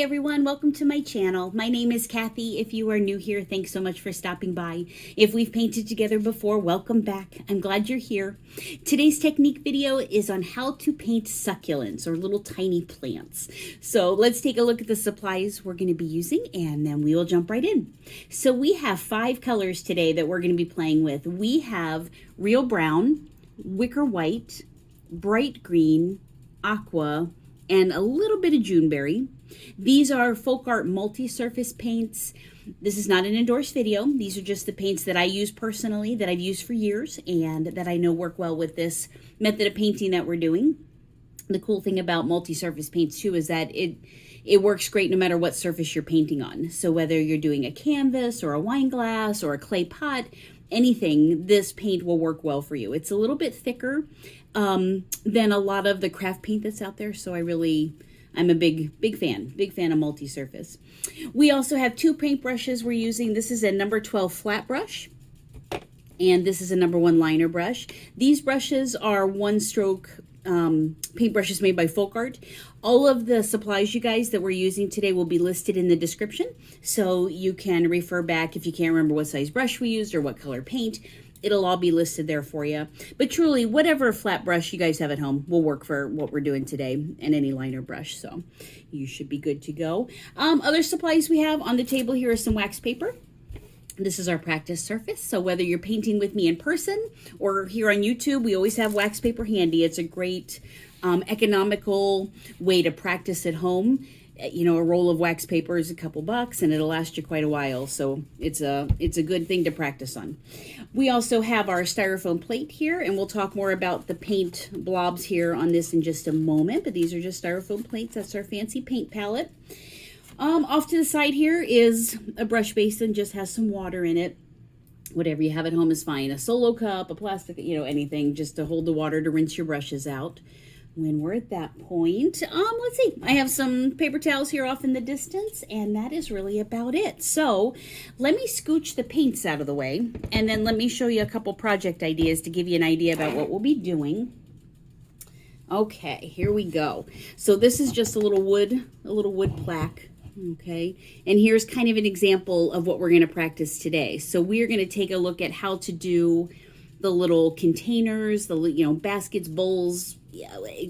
everyone, welcome to my channel. My name is Kathy. If you are new here, thanks so much for stopping by. If we've painted together before, welcome back. I'm glad you're here. Today's technique video is on how to paint succulents or little tiny plants. So let's take a look at the supplies we're going to be using and then we will jump right in. So we have 5 colors today that we're going to be playing with. We have real brown, wicker white, bright green, aqua, and a little bit of Juneberry. These are FolkArt Multi Surface Paints. This is not an endorsed video. These are just the paints that I use personally, that I've used for years, and that I know work well with this method of painting that we're doing. The cool thing about multi-surface paints too is that it works great no matter what surface you're painting on. So whether you're doing a canvas or a wine glass or a clay pot, anything, this paint will work well for you. It's a little bit thicker than a lot of the craft paint that's out there. So I'm a big fan of multi-surface. We also have 2 paintbrushes we're using. This is a number 12 flat brush, and this is a number 1 liner brush. These brushes are 1-stroke paintbrushes made by FolkArt. All of the supplies, you guys, that we're using today will be listed in the description, so you can refer back if you can't remember what size brush we used or what color paint. It'll all be listed there for you. But truly, whatever flat brush you guys have at home will work for what we're doing today, and any liner brush, so you should be good to go. Other supplies we have on the table here is some wax paper. This is our practice surface, so whether you're painting with me in person or here on YouTube, we always have wax paper handy. It's a great economical way to practice at home. You know, a roll of wax paper is a couple bucks and it'll last you quite a while, so it's a good thing to practice on. We also have our styrofoam plate here, and we'll talk more about the paint blobs here on this in just a moment, but these are just styrofoam plates. That's our fancy paint palette. Off to the side here is a brush basin, just has some water in it. Whatever you have at home is fine. A solo cup, a plastic, anything just to hold the water to rinse your brushes out. When we're at that point, let's see. I have some paper towels here off in the distance, and that is really about it. So let me scooch the paints out of the way, and then let me show you a couple project ideas to give you an idea about what we'll be doing. Okay, here we go. So this is just a little wood plaque. Okay, and here's kind of an example of what we're going to practice today. So we're going to take a look at how to do the little containers, the baskets, bowls,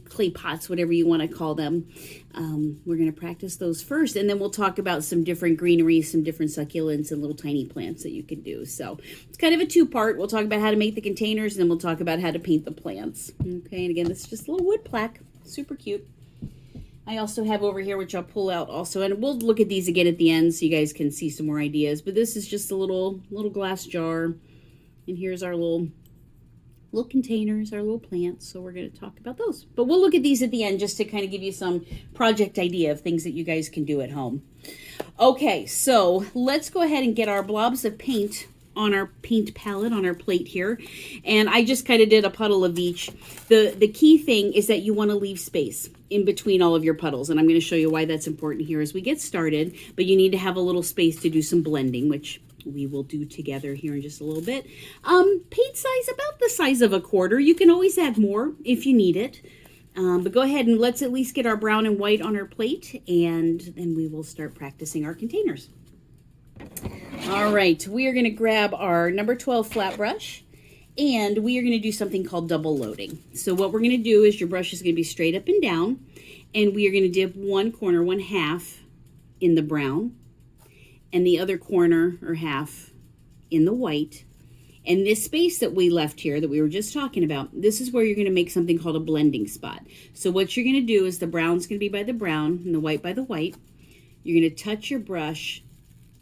clay pots, whatever you want to call them. We're going to practice those first, and then we'll talk about some different greenery, some different succulents and little tiny plants that you can do. So it's kind of a 2-part. We'll talk about how to make the containers, and then we'll talk about how to paint the plants. Okay, and again, this is just a little wood plaque, super cute. I also have over here, which I'll pull out also, and we'll look at these again at the end so you guys can see some more ideas. But this is just a little glass jar, and here's our little containers, our little plants. So we're going to talk about those. But we'll look at these at the end just to kind of give you some project idea of things that you guys can do at home. Okay, so let's go ahead and get our blobs of paint on our paint palette, on our plate here. And I just kind of did a puddle of each. The key thing is that you want to leave space in between all of your puddles. And I'm going to show you why that's important here as we get started. But you need to have a little space to do some blending, which we will do together here in just a little bit. Paint size, about the size of a quarter. You can always add more if you need it. But go ahead and let's at least get our brown and white on our plate, and then we will start practicing our containers. All right, we are going to grab our number 12 flat brush, and we are going to do something called double loading. So what we're going to do is your brush is going to be straight up and down, and we are going to dip one corner, 1/2 in the brown, and the other corner or half in the white. And this space that we left here that we were just talking about, this is where you're going to make something called a blending spot. So what you're going to do is the brown's going to be by the brown and the white by the white. You're going to touch your brush,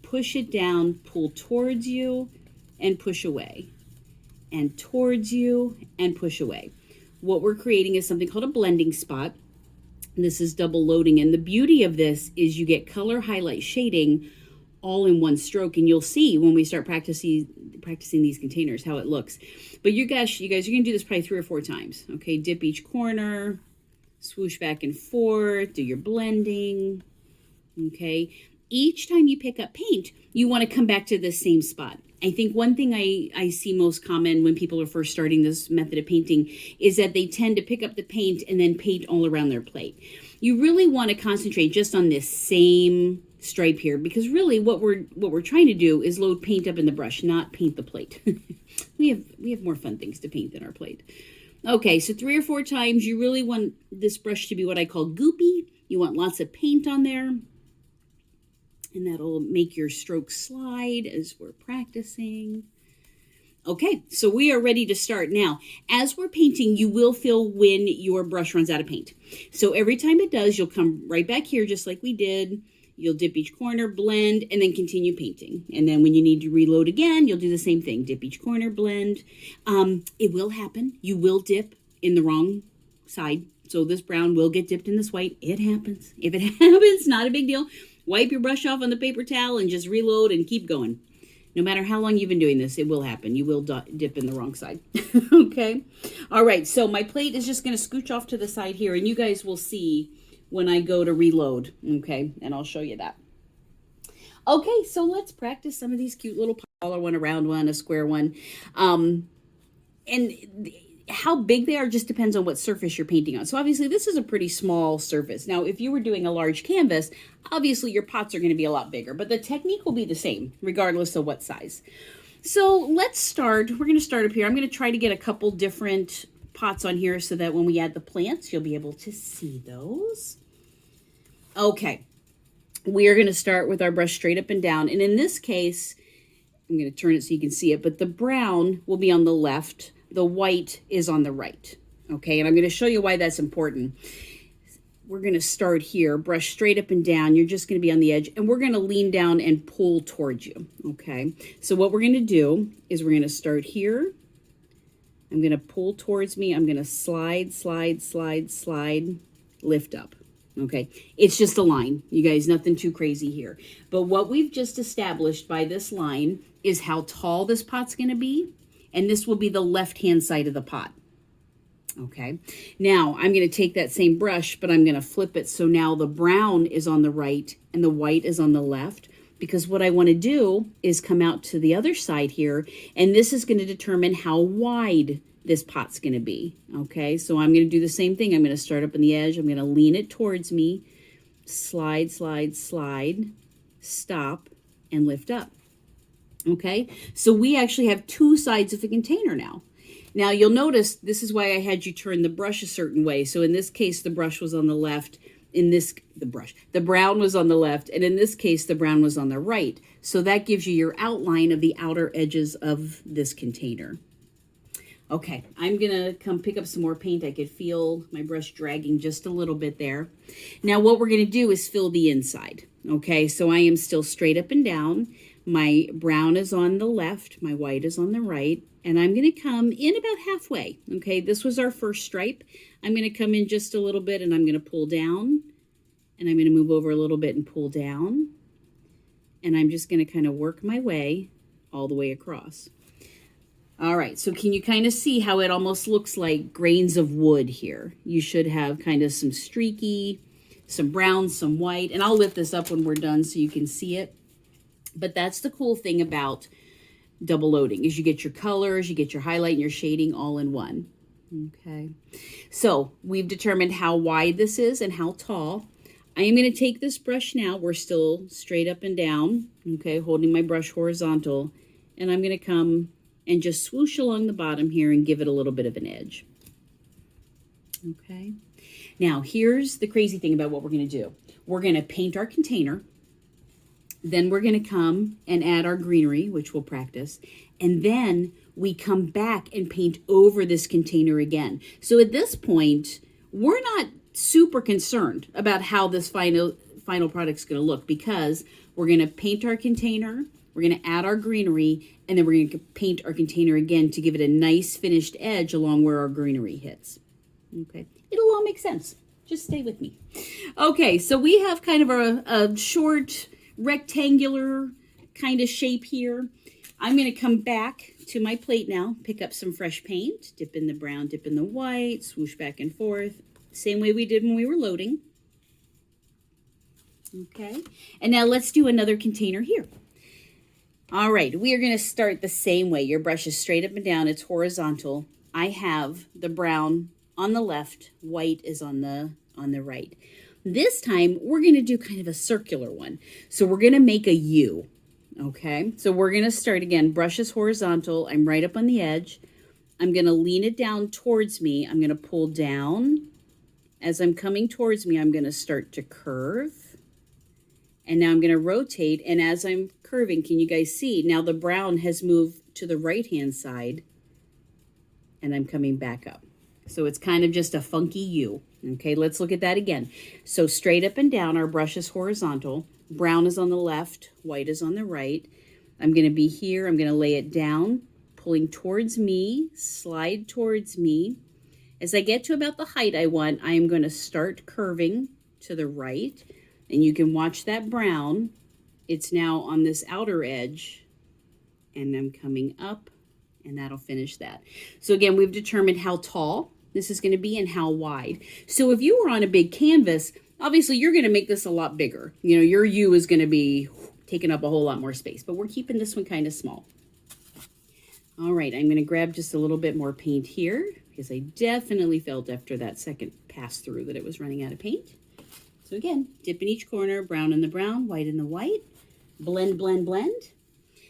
push it down, pull towards you, and push away. And towards you, and push away. What we're creating is something called a blending spot. And this is double loading. And the beauty of this is you get color, highlight, shading all in one stroke. And you'll see when we start practicing these containers how it looks. But you guys are going to do this probably 3 or 4 times. Okay, dip each corner, swoosh back and forth, do your blending. Okay. Each time you pick up paint, you want to come back to the same spot. I think one thing I see most common when people are first starting this method of painting is that they tend to pick up the paint and then paint all around their plate. You really want to concentrate just on this same stripe here, because really what we're trying to do is load paint up in the brush, not paint the plate. we have more fun things to paint than our plate. Okay, so 3 or 4 times. You really want this brush to be what I call goopy. You want lots of paint on there, and that'll make your strokes slide as we're practicing. Okay, so we are ready to start. Now, as we're painting, you will feel when your brush runs out of paint. So every time it does, you'll come right back here just like we did. You'll dip each corner, blend, and then continue painting. And then when you need to reload again, you'll do the same thing. Dip each corner, blend. It will happen. You will dip in the wrong side. So this brown will get dipped in this white. It happens. If it happens, not a big deal. Wipe your brush off on the paper towel and just reload and keep going. No matter how long you've been doing this, it will happen. You will dip in the wrong side. Okay? All right, so my plate is just going to scooch off to the side here, and you guys will see when I go to reload. Okay? And I'll show you that. Okay, so let's practice some of these cute little taller one, a round one, a square one. And how big they are just depends on what surface you're painting on. So obviously this is a pretty small surface. Now, if you were doing a large canvas, obviously your pots are going to be a lot bigger, but the technique will be the same regardless of what size. So let's start. We're going to start up here. I'm going to try to get a couple different pots on here so that when we add the plants, you'll be able to see those. Okay. We are going to start with our brush straight up and down. And in this case, I'm going to turn it so you can see it, but the brown will be on the left. The white is on the right, okay? And I'm going to show you why that's important. We're going to start here, brush straight up and down. You're just going to be on the edge, and we're going to lean down and pull towards you, okay? So what we're going to do is we're going to start here. I'm going to pull towards me. I'm going to slide, slide, slide, slide, lift up, okay? It's just a line, you guys, nothing too crazy here. But what we've just established by this line is how tall this pot's going to be. And this will be the left-hand side of the pot. Okay. Now, I'm going to take that same brush, but I'm going to flip it. So now the brown is on the right and the white is on the left. Because what I want to do is come out to the other side here. And this is going to determine how wide this pot's going to be. Okay. So I'm going to do the same thing. I'm going to start up on the edge. I'm going to lean it towards me. Slide, slide, slide. Stop and lift up. Okay, so we actually have 2 sides of a container now. Now you'll notice this is why I had you turn the brush a certain way. So in this case, the brush was on the left. The brown was on the left, and in this case, the brown was on the right. So that gives you your outline of the outer edges of this container. Okay, I'm gonna come pick up some more paint. I could feel my brush dragging just a little bit there. Now what we're gonna do is fill the inside. Okay, so I am still straight up and down. My brown is on the left, my white is on the right, and I'm going to come in about halfway. Okay, this was our first stripe. I'm going to come in just a little bit and I'm going to pull down, and I'm going to move over a little bit and pull down, and I'm just going to kind of work my way all the way across. All right, so can you kind of see how it almost looks like grains of wood here? You should have kind of some streaky, some brown, some white, and I'll lift this up when we're done so you can see it. But that's the cool thing about double loading is you get your colors, you get your highlight and your shading all in one. Okay, so we've determined how wide this is and how tall. I am going to take this brush now. We're still straight up and down, okay, holding my brush horizontal, and I'm going to come and just swoosh along the bottom here and give it a little bit of an edge. Okay, now here's the crazy thing about what we're going to do. We're going to paint our container. Then we're going to come and add our greenery, which we'll practice. And then we come back and paint over this container again. So at this point, we're not super concerned about how this final product's going to look, because we're going to paint our container, we're going to add our greenery, and then we're going to paint our container again to give it a nice finished edge along where our greenery hits. Okay, it'll all make sense. Just stay with me. Okay, so we have kind of a short rectangular kind of shape here. I'm going to come back to my plate now, pick up some fresh paint, dip in the brown, dip in the white, swoosh back and forth, same way we did when we were loading. Okay, and now let's do another container here. All right, we are going to start the same way. Your brush is straight up and down, it's horizontal. I have the brown on the left, white is on the right. This time, we're going to do kind of a circular one. So we're going to make a U, okay? So we're going to start again, brush is horizontal. I'm right up on the edge. I'm going to lean it down towards me. I'm going to pull down. As I'm coming towards me, I'm going to start to curve. And now I'm going to rotate. And as I'm curving, can you guys see? Now the brown has moved to the right-hand side. And I'm coming back up. So it's kind of just a funky U. Okay, let's look at that again. So straight up and down, our brush is horizontal. Brown is on the left, white is on the right. I'm going to be here. I'm going to lay it down, pulling towards me, slide towards me. As I get to about the height I want, I am going to start curving to the right. And you can watch that brown. It's now on this outer edge. And I'm coming up, and that'll finish that. So again, we've determined how tall this is going to be and how wide. So if you were on a big canvas, obviously you're going to make this a lot bigger. You know, your U is going to be taking up a whole lot more space, but we're keeping this one kind of small. All right, I'm going to grab just a little bit more paint here because I definitely felt after that second pass through that it was running out of paint. So again, dip in each corner, brown in the brown, white in the white, blend, blend, blend.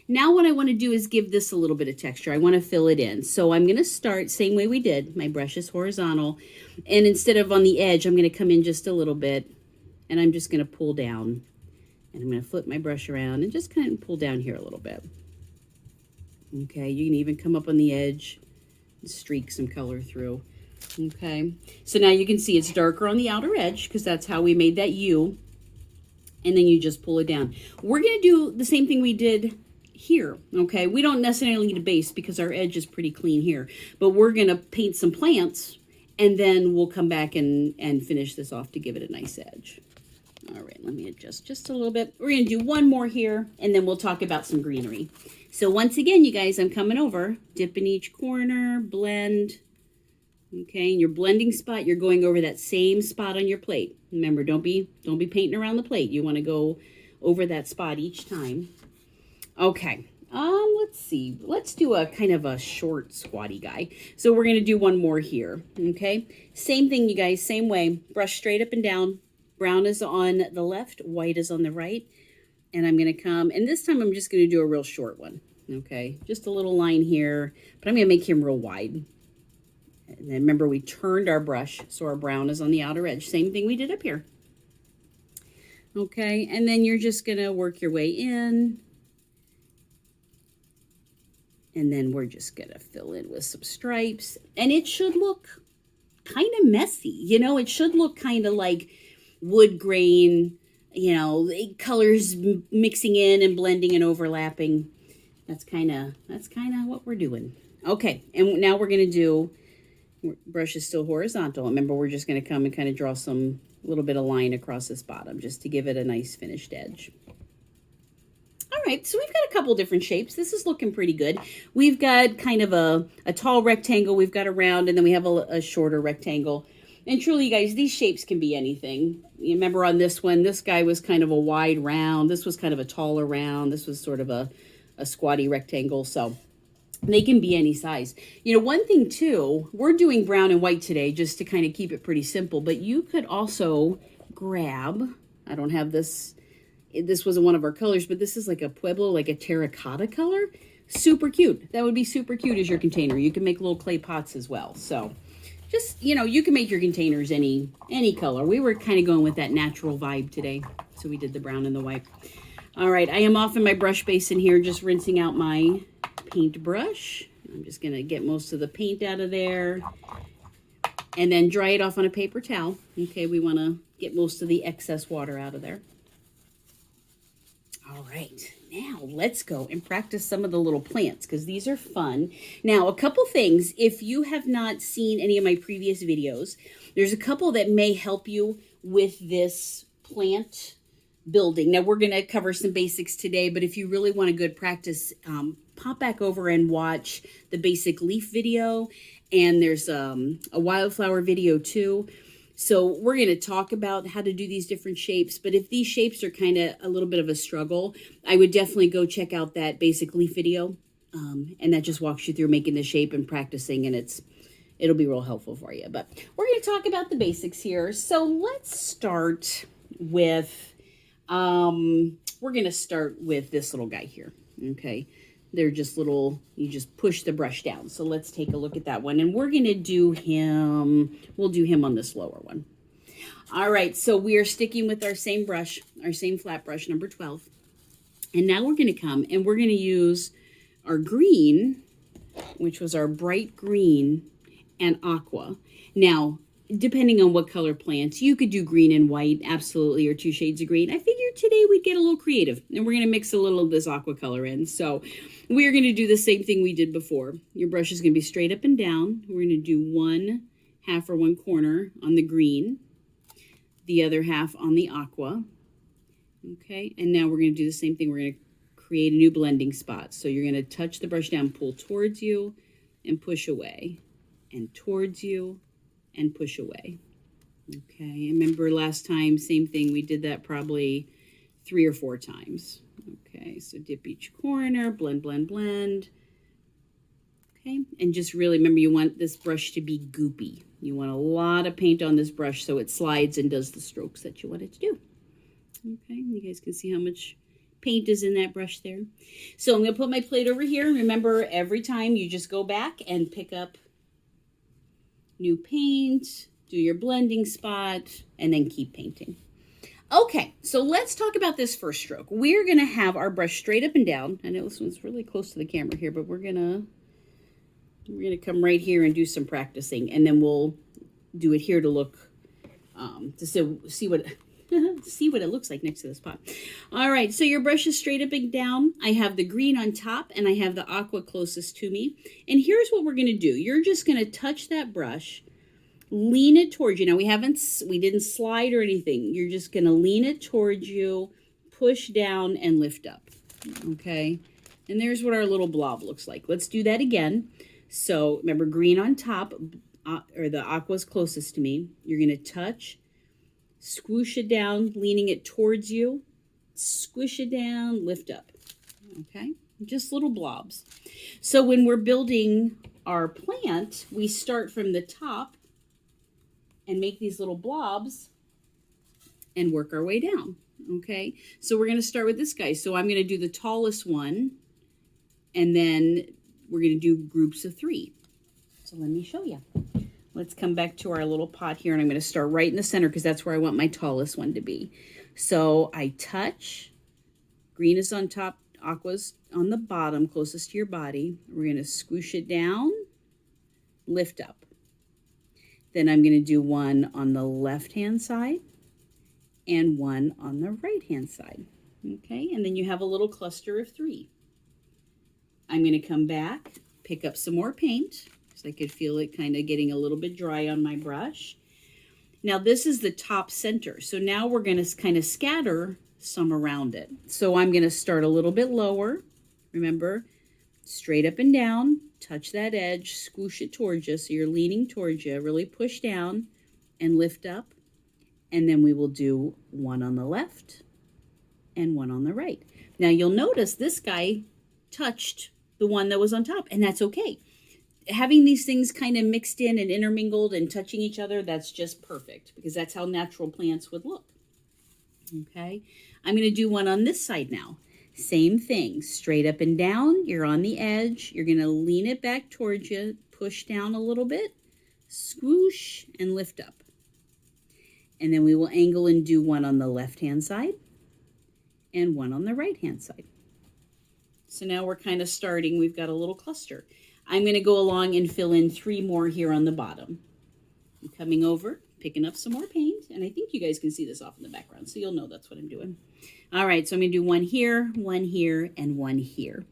Now what I want to do is give this a little bit of texture. I want to fill it in. So I'm going to start same way we did. My brush is horizontal. And instead of on the edge, I'm going to come in just a little bit. And I'm just going to pull down. And I'm going to flip my brush around and just kind of pull down here a little bit. Okay, you can even come up on the edge and streak some color through. Okay, so now you can see it's darker on the outer edge because that's how we made that U. And then you just pull it down. We're going to do the same thing we did here, okay? We don't necessarily need a base because our edge is pretty clean here, but we're going to paint some plants and then we'll come back and finish this off to give it a nice edge. All right, let me adjust just a little bit. We're going to do one more here and then we'll talk about some greenery. So once again, you guys, I'm coming over, dip in each corner, blend. Okay, in your blending spot, you're going over that same spot on your plate. Remember, don't be painting around the plate. You want to go over that spot each time. Okay, let's see. Let's do a kind of a short, squatty guy. So we're going to do one more here, okay? Same thing, you guys, same way. Brush straight up and down. Brown is on the left, white is on the right. And I'm going to come, and this time I'm just going to do a real short one, okay? Just a little line here, but I'm going to make him real wide. And then remember, we turned our brush, so our brown is on the outer edge. Same thing we did up here. Okay, and then you're just going to work your way in. And then we're just going to fill in with some stripes. And it should look kind of messy. You know, it should look kind of like wood grain, you know, colors mixing in and blending and overlapping. That's kind of what we're doing. Okay, and now we're going to do, brush is still horizontal. Remember, we're just going to come and kind of draw some little bit of line across this bottom just to give it a nice finished edge. All right, so we've got a couple different shapes. This is looking pretty good. We've got kind of a tall rectangle, we've got a round, and then we have a shorter rectangle. And truly, you guys, these shapes can be anything. You remember on this one, this guy was kind of a wide round. This was kind of a taller round. This was sort of a squatty rectangle. So they can be any size. You know, one thing too, we're doing brown and white today just to kind of keep it pretty simple. But you could also grab, I don't have this, this wasn't one of our colors, but this is like a Pueblo, like a terracotta color. Super cute. That would be super cute as your container. You can make little clay pots as well. So just, you know, you can make your containers any color. We were kind of going with that natural vibe today. So we did the brown and the white. All right, I am off in my brush basin here, just rinsing out my paint brush. I'm just going to get most of the paint out of there and then dry it off on a paper towel. Okay, we want to get most of the excess water out of there. All right, now let's go and practice some of the little plants because these are fun. Now, a couple things. If you have not seen any of my previous videos, there's a couple that may help you with this plant building. Now, we're going to cover some basics today, but if you really want a good practice, pop back over and watch the basic leaf video, and there's a wildflower video too. So we're going to talk about how to do these different shapes, but if these shapes are kind of a little bit of a struggle, I would definitely go check out that basic leaf video, and that just walks you through making the shape and practicing, and it'll be real helpful for you. But we're going to talk about the basics here. So let's start with, we're going to start with this little guy here. Okay. They're just little, you just push the brush down. So let's take a look at that one. And we're going to do him, we'll do him on this lower one. All right. So we are sticking with our same brush, our same flat brush, number 12. And now we're going to come and we're going to use our green, which was our bright green, and aqua. Now, depending on what color plants, you could do green and white, absolutely, or 2 shades of green. I figured today we'd get a little creative, and we're going to mix a little of this aqua color in. So we're going to do the same thing we did before. Your brush is going to be straight up and down. We're going to do 1/2 or 1 corner on the green, the other half on the aqua. Okay, and now we're going to do the same thing. We're going to create a new blending spot. So you're going to touch the brush down, pull towards you, and push away. And towards you, and push away. Okay, remember last time, same thing. We did that probably 3 or 4 times. Okay, so dip each corner, blend, blend, blend. Okay, and just really remember you want this brush to be goopy. You want a lot of paint on this brush so it slides and does the strokes that you want it to do. Okay, you guys can see how much paint is in that brush there. So I'm going to put my plate over here. Remember, every time you just go back and pick up new paint, do your blending spot, and then keep painting. Okay, so let's talk about this first stroke. We're going to have our brush straight up and down. I know this one's really close to the camera here, but we're going to come right here and do some practicing, and then we'll do it here to look, to see what see what it looks like next to this pot. All right, so your brush is straight up and down. I have the green on top, and I have the aqua closest to me. And here's what we're going to do. You're just going to touch that brush, lean it towards you. Now, we didn't slide or anything. You're just going to lean it towards you, push down, and lift up. Okay, and there's what our little blob looks like. Let's do that again. So remember, green on top, or the aqua's closest to me. You're going to touch, squish it down, leaning it towards you, squish it down, lift up. Okay, just little blobs. So when we're building our plant, we start from the top and make these little blobs and work our way down. Okay, so we're going to start with this guy. So I'm going to do the tallest one, and then we're going to do groups of 3. So let me show you. Let's come back to our little pot here, and I'm going to start right in the center because that's where I want my tallest one to be. So I touch, green is on top, aqua's on the bottom, closest to your body. We're going to squish it down, lift up. Then I'm going to do one on the left-hand side and one on the right-hand side. Okay, and then you have a little cluster of 3. I'm going to come back, pick up some more paint. I could feel it kind of getting a little bit dry on my brush. Now this is the top center. So now we're going to kind of scatter some around it. So I'm going to start a little bit lower. Remember, straight up and down, touch that edge, squish it towards you. So you're leaning towards you, really push down and lift up. And then we will do one on the left and one on the right. Now you'll notice this guy touched the one that was on top, and that's okay. Having these things kind of mixed in and intermingled and touching each other, that's just perfect because that's how natural plants would look. Okay, I'm going to do one on this side now. Same thing, straight up and down. You're on the edge. You're going to lean it back towards you, push down a little bit, swoosh, and lift up. And then we will angle and do one on the left-hand side and one on the right-hand side. So now we're kind of starting. We've got a little cluster. I'm going to go along and fill in 3 more here on the bottom. I'm coming over, picking up some more paint, and I think you guys can see this off in the background, so you'll know that's what I'm doing. All right, so I'm going to do one here, and one here.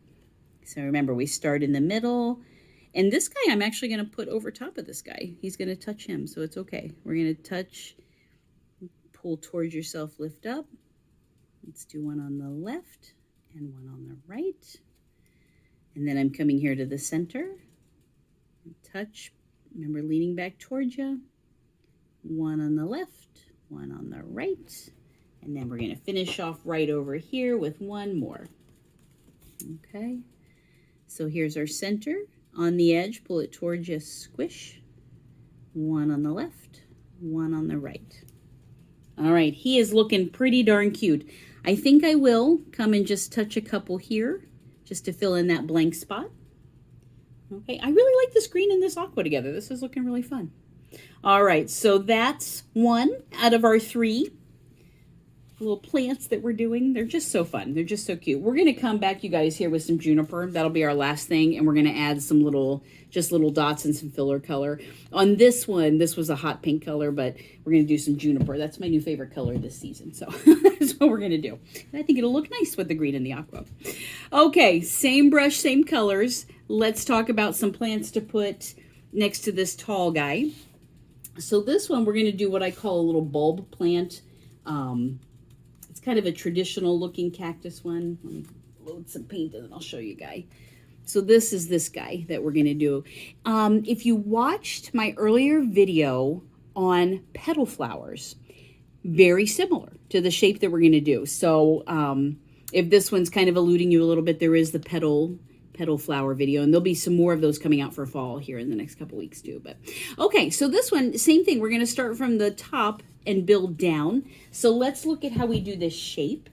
So remember, we start in the middle, and this guy I'm actually going to put over top of this guy. He's going to touch him, so it's okay. We're going to touch, pull towards yourself, lift up. Let's do one on the left and one on the right. And then I'm coming here to the center, touch, remember leaning back towards you, one on the left, one on the right, and then we're going to finish off right over here with one more. Okay, so here's our center. On the edge, pull it towards you, squish, one on the left, one on the right. All right, he is looking pretty darn cute. I think I will come and just touch a couple here just to fill in that blank spot. Okay, I really like this green and this aqua together. This is looking really fun. All right, so that's one out of our 3 little plants that we're doing. They're just so fun. They're just so cute. We're going to come back, you guys, here with some juniper. That'll be our last thing, and we're going to add some little dots and some filler color. On this one, this was a hot pink color, but we're going to do some juniper. That's my new favorite color this season, so that's what we're going to do. And I think it'll look nice with the green and the aqua. Okay, same brush, same colors. Let's talk about some plants to put next to this tall guy. So this one, we're going to do what I call a little bulb plant. It's kind of a traditional looking cactus one. Let me load some paint and then I'll show you guys. So this is this guy that we're going to do. If you watched my earlier video on petal flowers, very similar to the shape that we're going to do. So if this one's kind of eluding you a little bit, there is the petal flower video, and there'll be some more of those coming out for fall here in the next couple weeks too. But okay, so this one, same thing. We're going to start from the top and build down. So let's look at how we do this shape.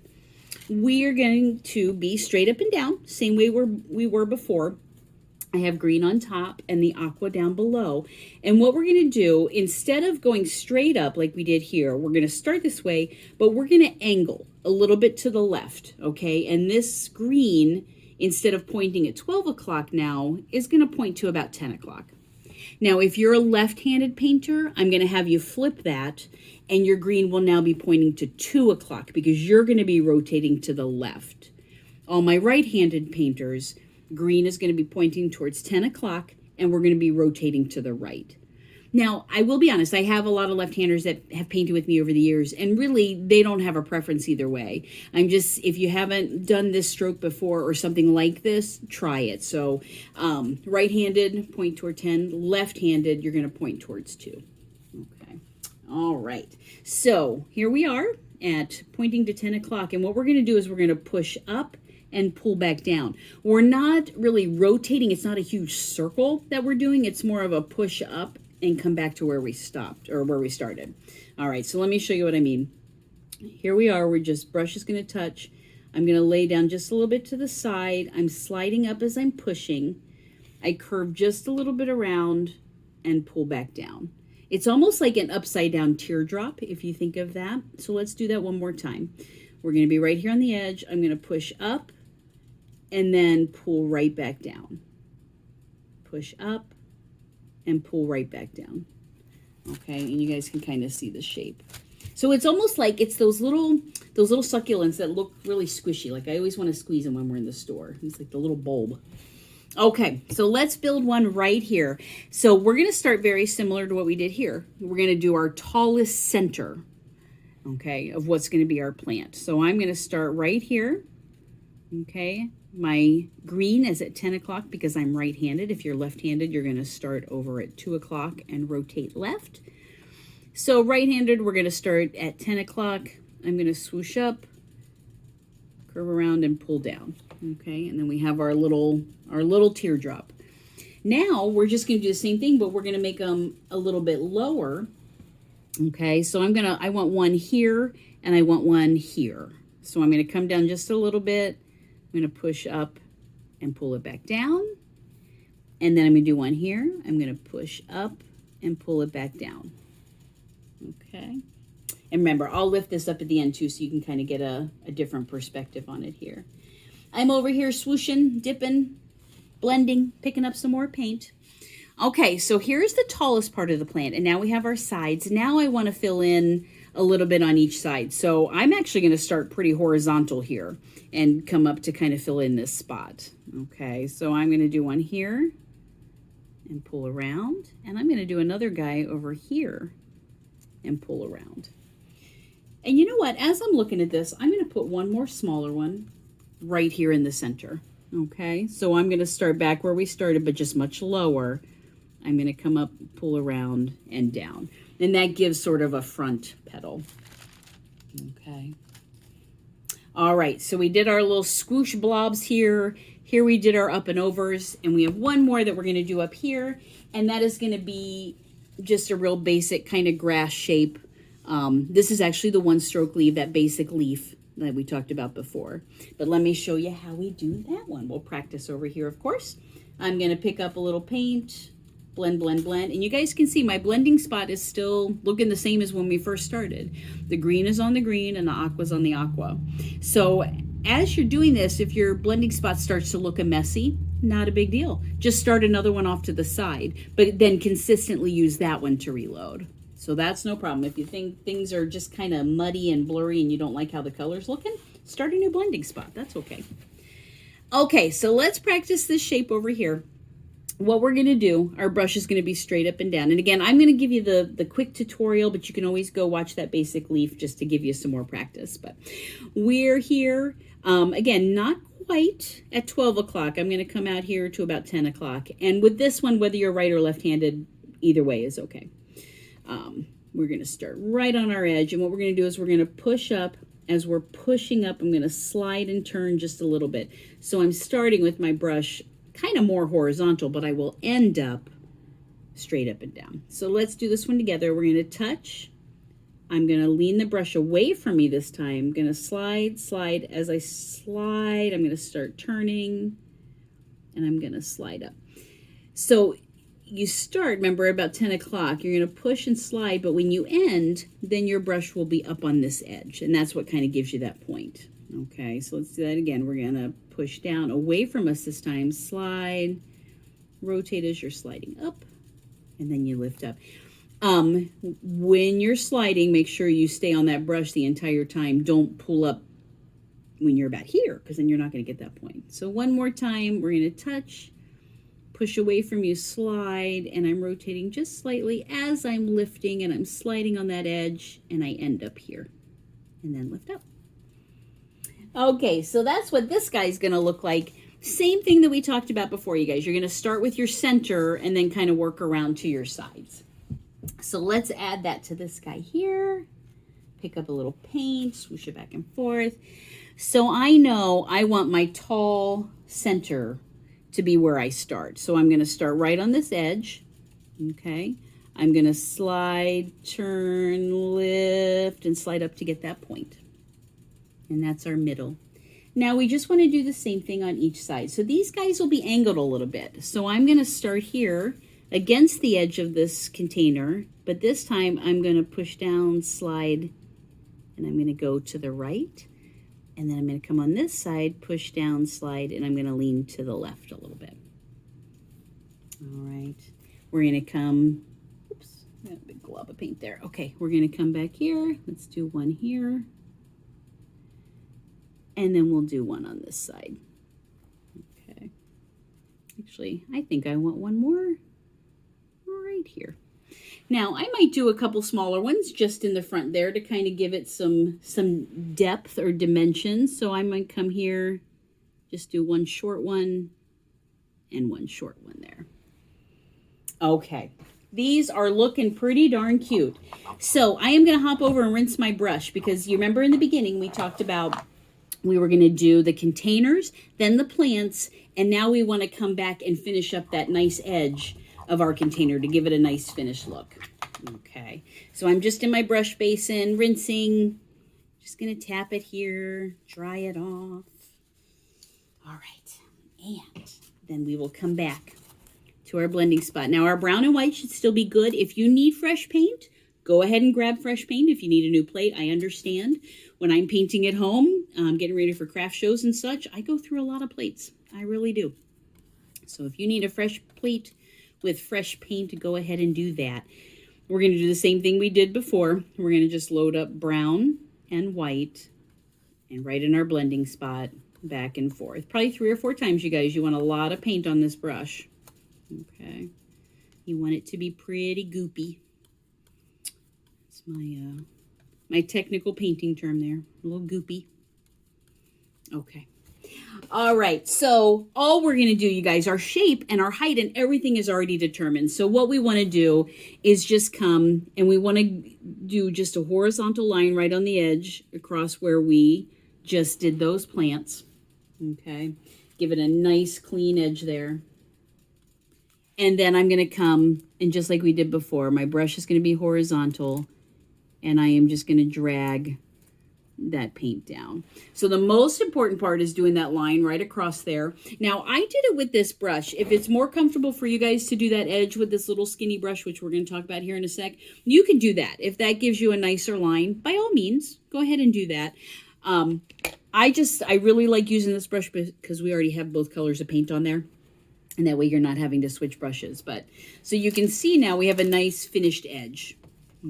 We are going to be straight up and down, same way we were before. I have green on top and the aqua down below. And what we're going to do, instead of going straight up like we did here, we're going to start this way, but we're going to angle a little bit to the left, okay? And this green, instead of pointing at 12 o'clock now, is going to point to about 10 o'clock. Now, if you're a left-handed painter, I'm going to have you flip that, and your green will now be pointing to 2 o'clock because you're going to be rotating to the left. All my right-handed painters, green is going to be pointing towards 10 o'clock, and we're going to be rotating to the right. Now, I will be honest, I have a lot of left-handers that have painted with me over the years, and really, they don't have a preference either way. If you haven't done this stroke before or something like this, try it. So, right-handed, point toward 10. Left-handed, you're going to point towards 2. Okay. All right. So, here we are at pointing to 10 o'clock, and what we're going to do is we're going to push up and pull back down. We're not really rotating. It's not a huge circle that we're doing. It's more of a push up and come back to where we stopped or where we started. All right, so let me show you what I mean. Here we are, brush is gonna touch. I'm gonna lay down just a little bit to the side. I'm sliding up as I'm pushing. I curve just a little bit around and pull back down. It's almost like an upside down teardrop, if you think of that. So let's do that one more time. We're gonna be right here on the edge. I'm gonna push up and then pull right back down. Push up and pull right back down. Okay, and you guys can kind of see the shape. So it's almost like it's those little succulents that look really squishy. Like I always want to squeeze them when we're in the store. It's like the little bulb. Okay, so let's build one right here. So we're going to start very similar to what we did here. We're going to do our tallest center, okay, of what's going to be our plant. So I'm going to start right here, okay. My green is at 10 o'clock because I'm right-handed. If you're left-handed, you're going to start over at 2 o'clock and rotate left. So right-handed, we're going to start at 10 o'clock. I'm going to swoosh up, curve around, and pull down. Okay, and then we have our little teardrop. Now we're just going to do the same thing, but we're going to make them a little bit lower. Okay, so I want one here and I want one here. So I'm going to come down just a little bit. I'm going to push up and pull it back down. And then I'm going to do one here. I'm going to push up and pull it back down. Okay. And remember, I'll lift this up at the end too so you can kind of get a different perspective on it here. I'm over here swooshing, dipping, blending, picking up some more paint. Okay, so here's the tallest part of the plant. And now we have our sides. Now I want to fill in a little bit on each side. So I'm actually going to start pretty horizontal here and come up to kind of fill in this spot. Okay, so I'm going to do one here and pull around. And I'm going to do another guy over here and pull around. And you know what? As I'm looking at this, I'm going to put one more smaller one right here in the center. Okay, so I'm going to start back where we started, but just much lower. I'm going to come up, pull around, and down. And that gives sort of a front petal. Okay. All right, so we did our little swoosh blobs here. Here we did our up and overs, and we have one more that we're going to do up here, and that is going to be just a real basic kind of grass shape. This is actually the one stroke leaf, that basic leaf that we talked about before. But let me show you how we do that one. We'll practice over here, of course. I'm going to pick up a little paint, blend, blend, blend. And you guys can see my blending spot is still looking the same as when we first started. The green is on the green and the aqua's on the aqua. So as you're doing this, if your blending spot starts to look messy, not a big deal. Just start another one off to the side, but then consistently use that one to reload. So that's no problem. If you think things are just kind of muddy and blurry and you don't like how the color's looking, start a new blending spot. That's okay. Okay, so let's practice this shape over here. What we're going to do, our brush is going to be straight up and down. And again, I'm going to give you the quick tutorial, but you can always go watch that basic leaf just to give you some more practice. But we're here, again, not quite at 12 o'clock. I'm going to come out here to about 10 o'clock. And with this one, whether you're right or left-handed, either way is okay. We're going to start right on our edge. And what we're going to do is we're going to push up. As we're pushing up, I'm going to slide and turn just a little bit. So I'm starting with my brush kind of more horizontal, but I will end up straight up and down. So let's do this one together. We're going to touch. I'm going to lean the brush away from me this time. I'm going to slide, slide. As I slide, I'm going to start turning, and I'm going to slide up. So you start, remember, about 10 o'clock. You're going to push and slide, but when you end, then your brush will be up on this edge, and that's what kind of gives you that point. Okay, so let's do that again. We're going to push down away from us this time, slide, rotate as you're sliding up, and then you lift up. When you're sliding, make sure you stay on that brush the entire time. Don't pull up when you're about here, because then you're not going to get that point. So one more time, we're going to touch, push away from you, slide, and I'm rotating just slightly as I'm lifting, and I'm sliding on that edge, and I end up here, and then lift up. Okay, so that's what this guy's going to look like. Same thing that we talked about before, you guys. You're going to start with your center and then kind of work around to your sides. So let's add that to this guy here. Pick up a little paint, swoosh it back and forth. So I know I want my tall center to be where I start. So I'm going to start right on this edge. Okay. I'm going to slide, turn, lift, and slide up to get that point. And that's our middle. Now we just want to do the same thing on each side. So these guys will be angled a little bit. So I'm going to start here against the edge of this container, but this time I'm going to push down, slide, and I'm going to go to the right. And then I'm going to come on this side, push down, slide, and I'm going to lean to the left a little bit. All right. We're going to come, oops, got a big glob of paint there. Okay, we're going to come back here. Let's do one here. And then we'll do one on this side. Okay. Actually, I think I want one more right here. Now, I might do a couple smaller ones just in the front there to kind of give it some depth or dimension. So I might come here, just do one short one and one short one there. Okay. These are looking pretty darn cute. So I am going to hop over and rinse my brush because you remember in the beginning we talked about we were going to do the containers, then the plants, and now we want to come back and finish up that nice edge of our container to give it a nice finished look. Okay, so I'm just in my brush basin, rinsing. Just going to tap it here, dry it off. All right, and then we will come back to our blending spot. Now our brown and white should still be good. If you need fresh paint, go ahead and grab fresh paint. If you need a new plate, I understand. When I'm painting at home, getting ready for craft shows and such, I go through a lot of plates. I really do. So if you need a fresh plate with fresh paint, go ahead and do that. We're going to do the same thing we did before. We're going to just load up brown and white and right in our blending spot, back and forth. Probably 3 or 4 times, you guys. You want a lot of paint on this brush. Okay. You want it to be pretty goopy. That's my technical painting term there. A little goopy. Okay. All right. So all we're going to do, you guys, our shape and our height and everything is already determined. So what we want to do is just come and we want to do just a horizontal line right on the edge across where we just did those plants. Okay. Give it a nice clean edge there. And then I'm going to come, and just like we did before, my brush is going to be horizontal, and I am just going to drag that paint down. So the most important part is doing that line right across there. Now, I did it with this brush. If it's more comfortable for you guys to do that edge with this little skinny brush, which we're going to talk about here in a sec, you can do that. If that gives you a nicer line, by all means, go ahead and do that. I really like using this brush because we already have both colors of paint on there. And that way you're not having to switch brushes. But so you can see now we have a nice finished edge,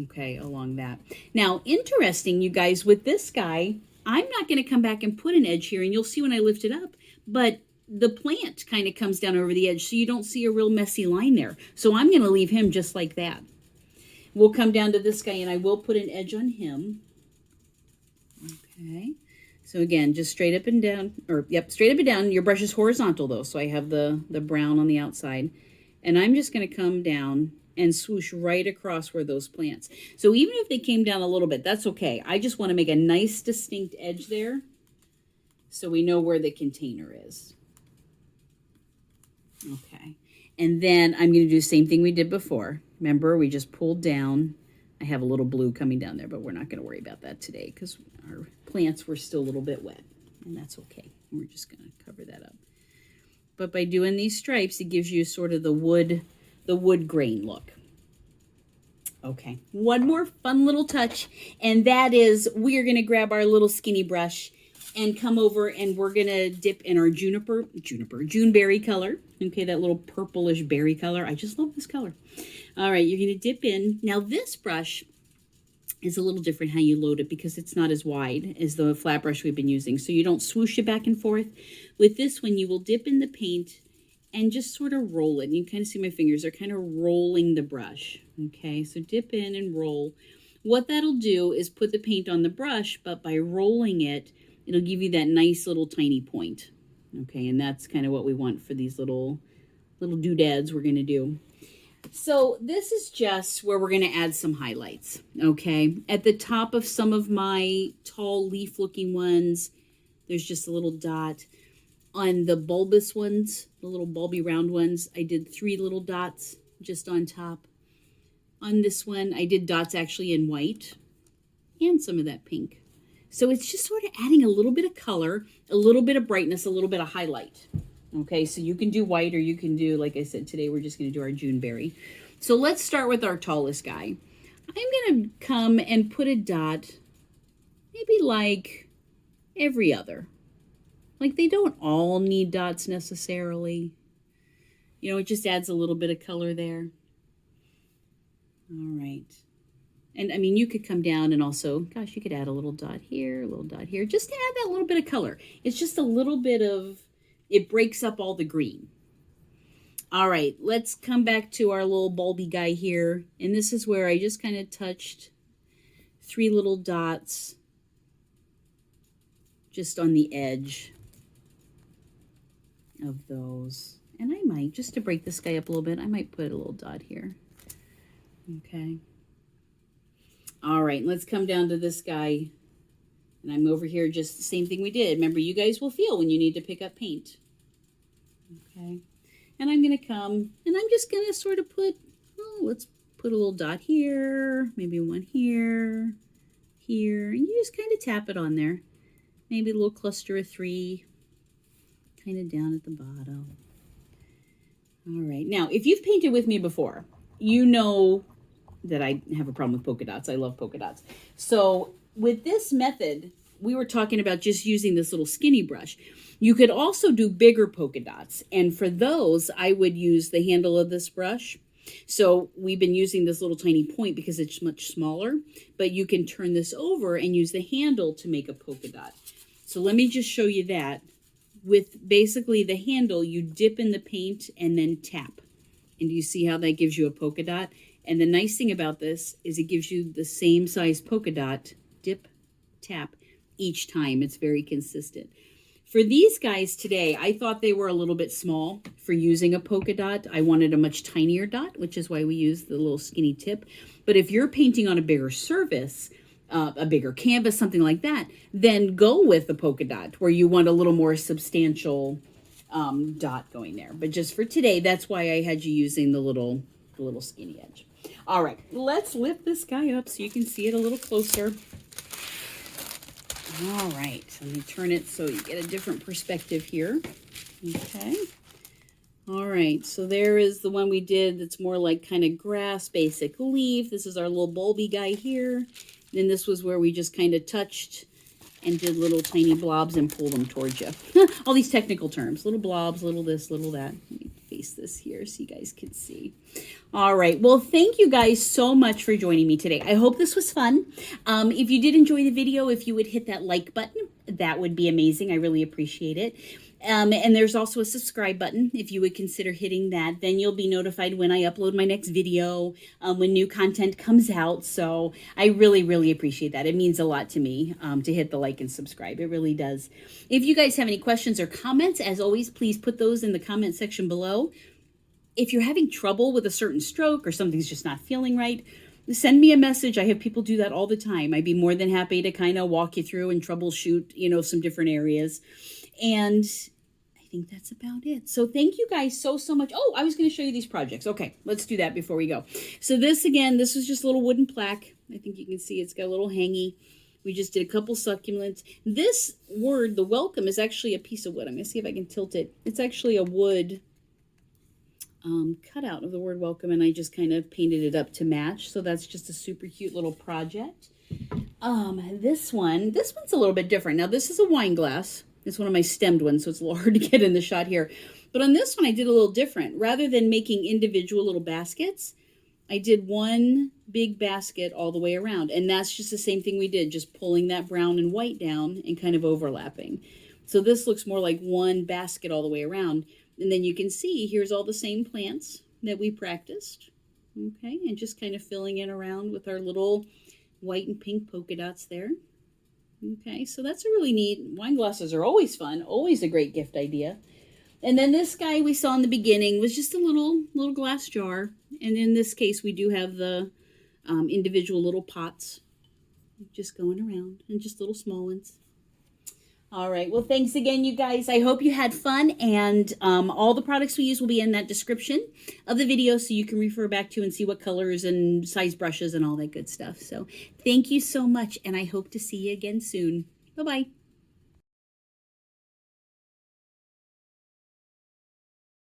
okay, along that. Now, interesting, you guys, with this guy, I'm not going to come back and put an edge here, and you'll see when I lift it up, but the plant kind of comes down over the edge, so you don't see a real messy line there. So I'm going to leave him just like that. We'll come down to this guy, and I will put an edge on him. Okay. So again, just straight up and down, or yep, straight up and down. Your brush is horizontal though, so I have the brown on the outside. And I'm just going to come down and swoosh right across where those plants. So even if they came down a little bit, that's okay. I just want to make a nice distinct edge there so we know where the container is. Okay. And then I'm going to do the same thing we did before. Remember, we just pulled down. I have a little blue coming down there, but we're not going to worry about that today because our plants were still a little bit wet, and that's okay. We're just going to cover that up. But by doing these stripes, it gives you sort of the wood grain look. Okay, one more fun little touch, and that is we are going to grab our little skinny brush and come over, and we're going to dip in our Juneberry color. Okay, that little purplish berry color. I just love this color. All right, you're going to dip in. Now, this brush is a little different how you load it because it's not as wide as the flat brush we've been using. So you don't swoosh it back and forth. With this one, you will dip in the paint and just sort of roll it. You can kind of see my fingers are kind of rolling the brush. Okay, so dip in and roll. What that'll do is put the paint on the brush, but by rolling it, it'll give you that nice little tiny point. Okay, and that's kind of what we want for these little doodads we're going to do. So this is just where we're going to add some highlights, okay? At the top of some of my tall leaf-looking ones, there's just a little dot. On the bulbous ones, the little bulby round ones, I did 3 little dots just on top. On this one, I did dots actually in white and some of that pink. So it's just sort of adding a little bit of color, a little bit of brightness, a little bit of highlight. Okay, so you can do white or you can do, like I said, today we're just going to do our Juneberry. So let's start with our tallest guy. I'm going to come and put a dot, maybe like every other. Like they don't all need dots necessarily. You know, it just adds a little bit of color there. All right. And I mean, you could come down and also, gosh, you could add a little dot here, a little dot here, just to add that little bit of color. It's just a little bit of, it breaks up all the green. All right, let's come back to our little bulby guy here. And this is where I just kind of touched 3 little dots just on the edge of those. And I might, just to break this guy up a little bit, I might put a little dot here. Okay. All right, let's come down to this guy. And I'm over here, just the same thing we did. Remember, you guys will feel when you need to pick up paint. Okay. And I'm going to come, and I'm just going to sort of put, oh, let's put a little dot here, maybe one here, here. And you just kind of tap it on there. Maybe a little cluster of 3, kind of down at the bottom. All right. Now, if you've painted with me before, you know that I have a problem with polka dots. I love polka dots. So with this method, we were talking about just using this little skinny brush. You could also do bigger polka dots. And for those, I would use the handle of this brush. So we've been using this little tiny point because it's much smaller, but you can turn this over and use the handle to make a polka dot. So let me just show you that. With basically the handle, you dip in the paint and then tap. And you see how that gives you a polka dot? And the nice thing about this is it gives you the same size polka dot, dip, tap, each time. It's very consistent. For these guys today, I thought they were a little bit small for using a polka dot. I wanted a much tinier dot, which is why we use the little skinny tip. But if you're painting on a bigger surface, a bigger canvas, something like that, then go with the polka dot where you want a little more substantial dot going there. But just for today, that's why I had you using the little skinny edge. All right, let's lift this guy up so you can see it a little closer. All right, let me turn it so you get a different perspective here. Okay. All right, so there is the one we did that's more like kind of grass, basic leaf. This is our little bulby guy here. Then this was where we just kind of touched and did little tiny blobs and pulled them towards you. All these technical terms, little blobs, little this, little that. Let me face this here so you guys can see. All right, well, thank you guys so much for joining me today. I hope this was fun. If you did enjoy the video, if you would hit that like button, that would be amazing. I really appreciate it. And there's also a subscribe button. If you would consider hitting that, then you'll be notified when I upload my next video, when new content comes out. So I really, really appreciate that. It means a lot to me to hit the like and subscribe. It really does. If you guys have any questions or comments, as always, please put those in the comment section below. If you're having trouble with a certain stroke or something's just not feeling right, send me a message. I have people do that all the time. I'd be more than happy to kind of walk you through and troubleshoot, some different areas. And I think that's about it. So thank you guys so much. Oh, I was going to show you these projects. Okay, let's do that before we go. So this, again, this was just a little wooden plaque. I think you can see it's got a little hangy. We just did a couple succulents. This word, the welcome, is actually a piece of wood. I'm going to see if I can tilt it. It's actually a wood cutout of the word welcome, and I just kind of painted it up to match. So that's just a super cute little project. This one's a little bit different. Now, this is a wine glass. It's one of my stemmed ones, so it's a little hard to get in the shot here. But on this one, I did a little different. Rather than making individual little baskets, I did one big basket all the way around. And that's just the same thing we did, just pulling that brown and white down and kind of overlapping. So this looks more like one basket all the way around. And then you can see here's all the same plants that we practiced. Okay, and just kind of filling in around with our little white and pink polka dots there. Okay, so that's a really neat. Wine glasses are always fun, always a great gift idea. And then this guy we saw in the beginning was just a little glass jar. And in this case, we do have the individual little pots just going around, and just little small ones. All right, well, thanks again, you guys. I hope you had fun, and all the products we use will be in that description of the video, so you can refer back to and see what colors and size brushes and all that good stuff. So thank you so much, and I hope to see you again soon. Bye-bye.